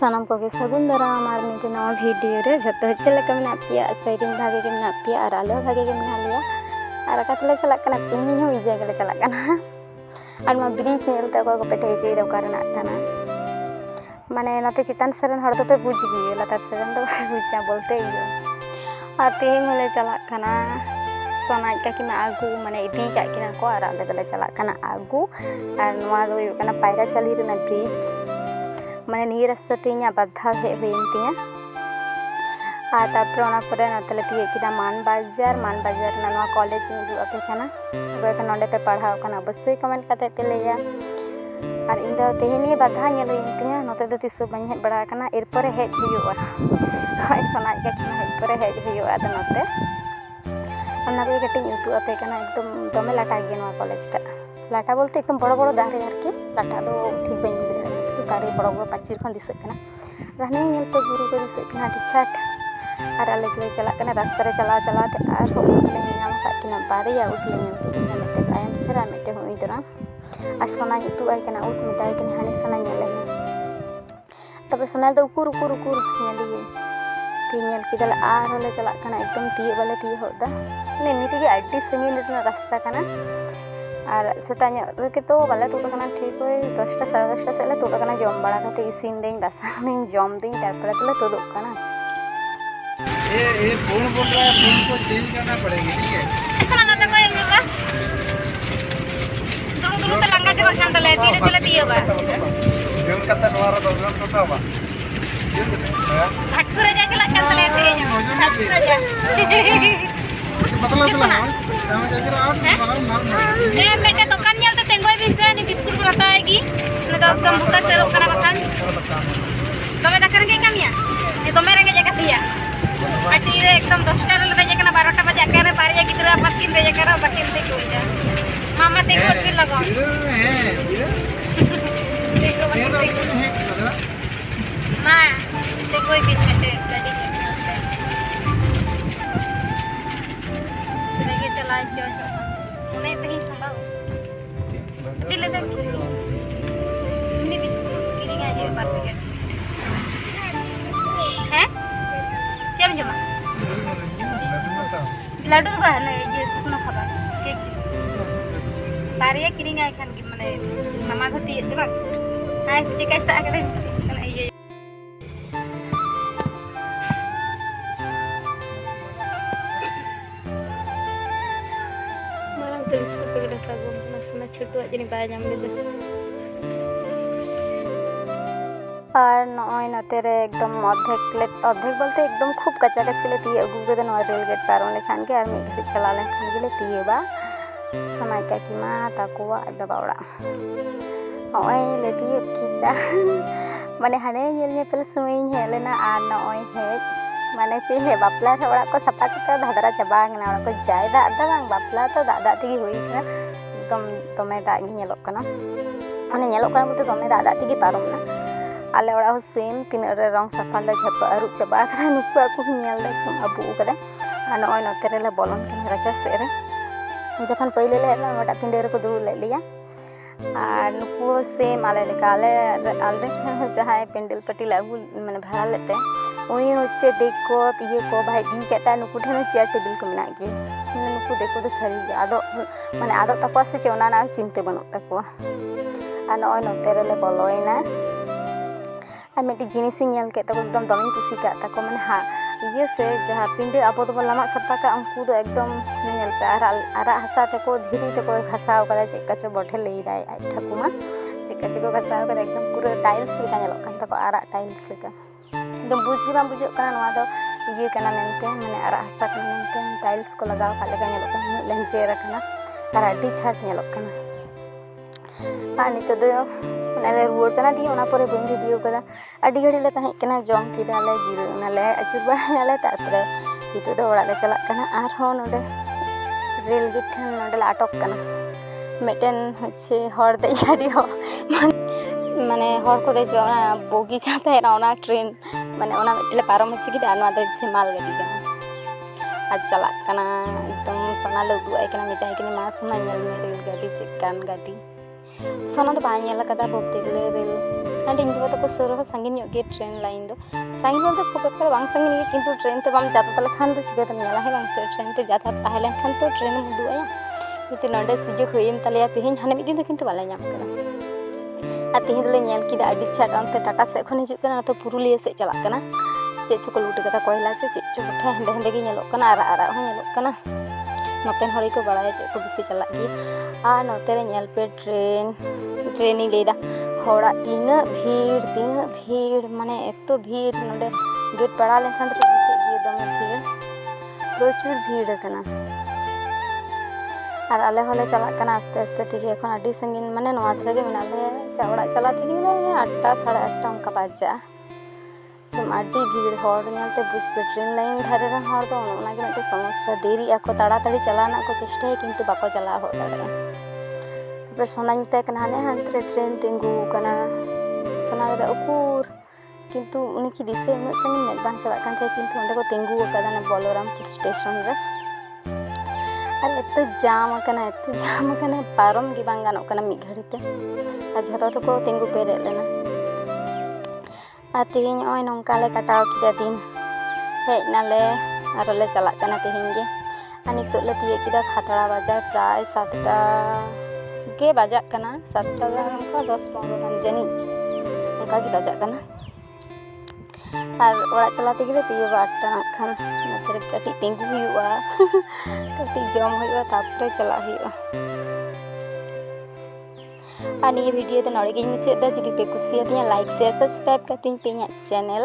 सानम को सगुन दाराम और मिट्टी नवा वीडियो रे जतो चलका मेना पिया सैरिंग भागे के मेना पिया और आलो भागे के मेना लिया और अकातले चला कना तेहनी हो इजे के चला कना और मा ब्रिज नेलते को पेटे के रे कारना थाना माने नते चितान सरन हर तो पे बुझ गई लतार सरन तो बुझा बोलते इयो और तेहन होले चला कना सोना का कि आगू माने इदी का कि को और आले दले चला कना आगू और नवा दो कना पायरा चली रे ब्रिज माने नी रास्ता तीन बाधा हे हुईन और तापर नतले तीये किदा मान बाजार ना कॉलेज में दू अपे कना नोंडे पे पढ़ाव कना अवश्य कमेंट करते पे लैया और इन दो तेहनी बाधा नेल हुईन नते दो तिसो बन हेज बड़ा कना एरपर हेज हुआ हय सोना के एरपर हेज हुआ दो नते अन्ना को कटिंग उतु अपे कना एकदम दमे लाटा गे नवा कॉलेज टा लाटा बोलते एकदम बड़ बड़ दारे आरकी लाटा दो ठीक बन दारे बड़ बड़ पाचिर खन दिसकना रहने नेलते गुरु को दिसकना टिछाट और आले के चला कना रास्ता रे चला चलाते और होले नाम का किना बारिया उठले नेलते किना मेटे आयम सेरा मेटे होई दरा और सोना उतु आय कना उठ मिताय कना हाने सोना नेले तब सोना दो उकुर उकुर उकुर नेलिए तीन किदल और होले चला कना एकदम तीये वाले तीये होदा ने नीति के आईटी संगीन रेना रास्ता कना और सेताñ के तो बाले तुड़ कना ठीक होय 10टा 10:30 सेले तुड़ कना जम बड़ा कते इसिन देኝ दासां देኝ जम देኝ तारपरे तले तुदुक कना ये फोन बोल रहा है फोन को चेंज करना पड़ेगा ठीक है ऐसा ना तो कोई नहीं का दोनों दोनों तो लंगा जब शांत ले धीरे चले दिए बा जन कता नवारा दोगन तो साबा भाटपुर जा चला शांत ले दिए भाटपुर जा मतलब चला हम जाकर और मार ए बेटा दुकान में तो तेंगोय बिसे नि बिस्कुट को हटाएगी न तो एकदम बुका सेरो कना बखान तबे दखन के कामिया ये तो मेरे के जगह दिया आटी रे एकदम 10टा रे बजे कना 12टा बजे आके रे बारिया गिदरा पतिन दे करा बकिन दे को जा मामा ते को फिर लगो देखो ना ते कोई भी छटे गाड़ी के चला जो नहीं तो ही संभाव दिले तक नि बिस्कुट किनी आ जे बात के हैं चल जमा लाडू बा ना ये सुनो खाबा केक बारिया किनी आय खान की माने मामा घती देबा आय जे कैसा आके कना ये मारंग तो बिस्कुट पे रखा गो मसना छोटू जनी बाय जाम ले और नय नते रे एकदम अद्धेक बोलते एकदम खूब कच्चा कच्ची ती अगू के रेल गेट पार लेखान के और मिद घड़ी चला लेखान के तीयबा समय का कि मा ताकुआ बाबा ओड़ा नय ले तीय किदा माने हाने नेल पेल समय हेलेना और नय हेज माने चे हे बापला रे ओड़ा को सपा के धादरा चाबा गना ओड़ा को जाय दा बांग बापला तो दादा तेगी होई कना एकदम तमे दा गी नेलोक कना माने नेलोक कना बोलते तमे दादा तेगी पारमना आले ओड़ा सेम तीन रे रंग सफाल ले झप अरु चाबा कना नुकु आकु नेल ले एकदम अबु करे आ नय नते रे ले बोलन कना राजा से रे जखन पहिले ले मोटा पिंडे रे को दू ले लिया और नुकु सेम आले लेका आले जहां पेंडल पट्टी लागू माने भाड़ा लेते उनी होचे देखो ये को भाई दी केता नुकु ठन चेयर टेबल को मिना के नुकु देखो तो सरी आदो माने आदो तको से चोना ना चिंते बनु तको आ नय नते रे ले बोलोइना आ मेटी जिनिस नेल के तको एकदम दमिन खुशी का तको माने हा ये से जहां पिंडे अब तो लमा सफा का उनको तो एकदम नेल पे आरा हसा तको धीरे तको घसाव करे चेका चो बठे ले दाय आई ठकुमा चेका चो घसाव करे एकदम पूरा टाइल्स का नेलो कान तको आरा टाइल्स का एकदम बुझ के बाम बुझो कना नवा दो ये कना मेनते माने आरा हसा कना मेनते टाइल्स को लगाव का लेका नेलो कना लेंचे रखना और आटी छाट नेलो कना पानी तो दो नाले रुवर कना दी ओना परे बन वीडियो कदा अडी घड़ी ले ताहे कना जम किदा ले जिरो नाले अचुर बाले तारपरे हितो दो ओड़ा ले चला कना आर हो नोडे रेल गेट ठन नोडे ला अटक कना मेटेन होचे हर दे गाड़ी हो माने हर को दे जो बोगी जाता है ना ट्रेन माने ओना मेटले पारम होचे कि आनवा दे छे माल गाड़ी का आज चला कना एकदम सोना ले उदु आय कना मिटाय कना मा सोना नेल रेल गाड़ी चेकान गाड़ी सोना तो बाय नेल कदा बोलते गले रेल ᱟᱨ ᱤᱧ ᱵᱟᱵᱟ ᱛᱟᱠᱚ ᱥᱩᱨ ᱨᱮᱦᱚᱸ ᱥᱟᱺᱜᱤᱧ ᱧᱚᱜ ᱜᱮ ᱴᱨᱮᱱ ᱞᱟᱭᱤᱱ ᱫᱚ ᱥᱟᱺᱜᱤᱧ ᱵᱚᱞᱛᱮ ᱠᱷᱩᱵ ᱮᱠᱴᱟ ᱵᱟᱝ ᱥᱟᱺᱜᱤᱧ ᱜᱮ ᱠᱤᱱᱛᱩ ᱴᱨᱮᱱ ᱛᱮ ᱵᱟᱢ ᱡᱟᱛᱟᱛ ᱞᱮᱠᱷᱟन ᱫᱚ ᱪᱤᱠᱟᱹᱛᱮᱢ ᱧᱮᱞᱟ ᱦᱮᱸ ᱵᱟᱝ ᱥᱮ ᱴᱨᱮᱱ ᱛᱮ ᱡᱟᱛᱟᱛ ᱛᱟᱦᱮᱸ ᱞᱮᱱᱠᱷᱟन ᱛᱚ ᱴᱨᱮᱱ ᱮᱢ ᱩᱫᱩᱜ ᱟᱭᱟ ᱠᱤᱱᱛᱩ ᱱᱚᱰᱮ ᱥᱩᱡᱳᱜᱽ ᱦᱩᱭᱮᱱ ᱛᱟᱞᱮᱭᱟ ᱛᱮᱦᱮᱧ ᱦᱟᱱᱮ ᱢᱤᱫ ᱫᱤᱱ ᱫᱚ ᱠᱤᱱᱛᱩ ᱵᱟᱞᱮ ᱧᱟᱢ ᱠᱟᱫᱟ ᱟᱨ ᱛᱮᱦᱮᱧ ᱫᱚᱞᱮ ᱧᱮᱞ ᱠᱮᱫᱟ ᱟᱹᱰᱤ ᱪᱷᱟᱴ ᱚᱱᱛᱮ ᱴᱟᱴᱟ ᱥᱮᱫ ᱠᱷᱚᱱ ᱦᱤᱡᱩᱜ ᱠᱟᱱᱟ ᱱᱚᱛᱮ ᱯᱩᱨᱩᱞᱤᱭᱟᱹ ᱥᱮᱫ ᱪᱟᱞᱟᱜ ᱠᱟᱱᱟ ᱪᱮᱫ ᱪᱚᱠᱚ ᱞᱩᱴ ᱠᱟᱫᱟ ᱠᱚᱭᱞᱟ ᱪᱚ ᱪᱮᱫ ᱪᱚ ᱵᱚᱴᱷᱮ ᱦᱮᱸᱫᱮ ᱦᱮᱸᱫᱮ ᱜᱮ ᱧᱮᱞᱚᱜ ᱠᱟᱱᱟ ᱟᱨᱟᱜ ᱟᱨᱟᱜ ᱦᱚᱸ ᱧᱮᱞᱚᱜ ᱠᱟᱱᱟ ᱱᱚᱛᱮᱱ ᱦᱚᱲ ᱜᱮᱠᱚ ᱵᱟᱲᱟᱭᱟ ᱪᱮᱫ ᱠᱚ ᱵᱮᱥᱤ ᱪᱟᱞᱟᱜ ᱜᱮᱭᱟ ᱟᱨ ᱱᱚᱛᱮ ᱨᱮ ᱧᱮᱞ ᱯᱮ ᱴᱨᱮᱱᱤᱧ ᱞᱟᱹᱭᱫᱟ ᱦᱚᱲᱟᱜ ᱛᱤᱱᱟᱹᱜ ᱵᱷᱤᱲ ᱢᱟᱱᱮ ᱮᱛᱚ ᱵᱷᱤᱲ ᱱᱚᱰᱮ ᱜᱮᱴ ᱯᱟᱲᱟᱣ ᱞᱮᱱᱠᱷᱟᱱ ᱫᱚ ᱵᱩᱡᱷᱟᱹᱜ ᱜᱮᱭᱟ ᱫᱚᱢᱮ ᱵᱷᱤᱲ ᱯᱨᱚᱪᱩᱨ ᱵᱷᱤᱲ ᱟᱠᱟᱱᱟ ᱟᱨ ᱟᱞᱮ ᱦᱚᱸᱞᱮ ᱪᱟᱞᱟᱜ ᱠᱟᱱᱟ ᱟᱥᱛᱮ ᱟᱥᱛᱮ ᱛᱮᱜᱮ ᱮᱠᱷᱚᱱ ᱟᱹᱰᱤ ᱥᱟᱺᱜᱤᱧ ᱢᱟᱱᱮ ᱱᱚᱣᱟ ᱫᱷᱟᱨᱮ ᱜᱮ ᱢᱮᱱᱟᱜ ᱞᱮᱭᱟ ᱚᱲᱟᱜ ᱪᱟᱞᱟᱜ ᱛᱮᱜᱮ 8টা ᱥᱟᱲᱮ 8টা ᱚᱱᱠᱟ ᱵᱟᱡᱟᱜᱼᱟ ᱮᱠᱫᱚᱢ ᱟᱹᱰි ᱵᱷᱤᱲ ᱦᱚᱲ ᱧᱮᱞᱛᱮ ᱵᱩᱡᱽ ᱯᱮ ᱴᱨᱮᱱ ᱞᱟᱭᱤᱱ ᱫᱷᱟᱨᱮ ᱨᱮᱱ ᱦᱚᱲ ᱫᱚ ᱚᱱᱟᱜᱮ ᱢᱤᱫᱴᱮᱱ ᱥᱚᱢᱚᱥᱥᱟ ᱫᱮᱨᱤᱜ ᱟᱠᱚ ᱛᱟᱲᱟᱛᱟᱲᱤ ᱪᱟᱞᱟᱣ ᱨᱮᱱᱟᱜ ᱠᱚ ᱪᱮᱥᱴᱟᱭᱟ ᱠᱤᱱᱛᱩ ᱵᱟᱠᱚ ᱪᱟᱞᱟᱣ ᱦᱚᱫ ᱫᱟᱲᱮᱭᱟᱜᱼᱟ ᱛᱟᱨᱯᱚᱨᱮ ᱥᱳᱱᱟᱧ ᱢᱮᱛᱟᱭ ᱠᱟᱱᱟ ᱦᱟᱱᱮ ᱦᱟᱱᱛᱮ ᱨᱮ ᱴᱨᱮᱱ ᱛᱤᱸᱜᱩ ᱟᱠᱟᱱᱟ ᱥᱳᱱᱟ ᱞᱟᱹᱭᱫᱟ ᱩᱠᱩᱨ ᱠᱤᱱᱛᱩ ᱩᱱᱤ ᱠᱤ ᱫᱤᱥᱟᱹ ᱩᱱᱟᱹᱜ ᱥᱟᱺᱜᱤᱧ ᱢᱮᱫ ᱵᱟᱝ ᱪᱟᱞᱟᱜ ᱠᱟᱱ ᱛᱟᱭᱟ ᱠᱤᱱᱛᱩ ᱚᱸᱰᱮ ᱠᱚ ᱛᱤᱸᱜᱩ ᱟᱠᱟᱫᱟ ᱵᱚᱞᱚᱨᱟᱢᱯᱩᱨ ᱥᱴᱮᱥᱚᱱ ᱨᱮ ᱟᱨ ᱮᱛᱚ ᱡᱟᱢ ᱟᱠᱟᱱᱟ ᱯᱟᱨᱚᱢ ᱜᱮ ᱵᱟᱝ ᱜᱟᱱᱚᱜ ᱠᱟᱱᱟ ᱢᱤᱫ ᱜᱷᱟᱹᱲᱤ ᱛᱮ ᱟᱨ ᱡᱷᱚᱛᱚ ᱫᱚᱠᱚ ᱛᱤᱸᱜᱩ ᱯᱮᱨᱮᱡ ᱞᱮᱱᱟ ᱟᱨ ᱛᱮᱦᱮᱧ ᱱᱚᱜᱼᱚᱭ ᱱᱚᱝᱠᱟ ᱞᱮ ᱠᱟᱴᱟᱣ ᱠᱮᱫᱟ ᱫᱤᱱ ᱦᱮᱡ ᱱᱟᱞᱮ ᱟᱨᱚ ᱞᱮ ᱪᱟᱞᱟᱜ ᱠᱟᱱᱟ ᱛᱮᱦᱮᱧ ᱜᱮ ᱟᱨ ᱱᱤᱛᱚᱜ ᱞᱮ ᱛᱤᱭᱳᱜ ᱠᱮᱫᱟ ᱠᱷᱟᱛᱲᱟ ᱵᱟᱡᱟᱨ ᱯᱨᱟᱭ 7টা ᱜᱮ ᱵᱟᱡᱟᱜ ᱠᱟᱱᱟ 7টা ᱚᱱᱠᱟ 10-15 ᱜᱟᱱ ᱡᱟᱹᱱᱤᱡ ᱚᱱᱠᱟ ᱜᱮ ᱵᱟᱡᱟᱜ ᱠᱟᱱᱟ ᱟᱨ ᱚᱲᱟᱜ ᱪᱟᱞᱟᱣ ᱛᱮᱜᱮ ᱞᱮ ᱛᱤᱭᱳᱜᱟ 8টা ᱠᱷᱟᱱ ᱱᱚᱛᱮ ᱨᱮ ᱠᱟᱹᱴᱤᱡ ᱛᱤᱸᱜᱩ ᱦᱩᱭᱩᱜᱼᱟ ᱠᱟᱹᱴᱤᱡ ᱡᱚᱢ ᱦᱩᱭᱩᱜᱼᱟ ᱛᱟᱨᱯᱚᱨᱮ ᱪᱟᱞᱟᱜ ᱦᱩᱭᱩᱜᱼᱟ ᱟᱨ ᱱᱤᱭᱟᱹ ᱵᱷᱤᱰᱤᱭᱳ ᱫᱚ ᱱᱚᱰᱮ ᱜᱤᱧ ᱢᱩᱪᱟᱹᱫ ᱮᱫᱟ ᱡᱩᱫᱤ ᱯᱮ ᱠᱩᱥᱤᱭᱟᱛᱤᱧᱟ ᱞᱟᱭᱤᱠ ᱥᱮᱭᱟᱨ ᱥᱟᱵᱥᱠᱨᱟᱭᱤᱵ ᱠᱟᱛᱤᱧ ᱯᱮ ᱤᱧᱟᱹᱜ ᱪᱮᱱᱮᱞ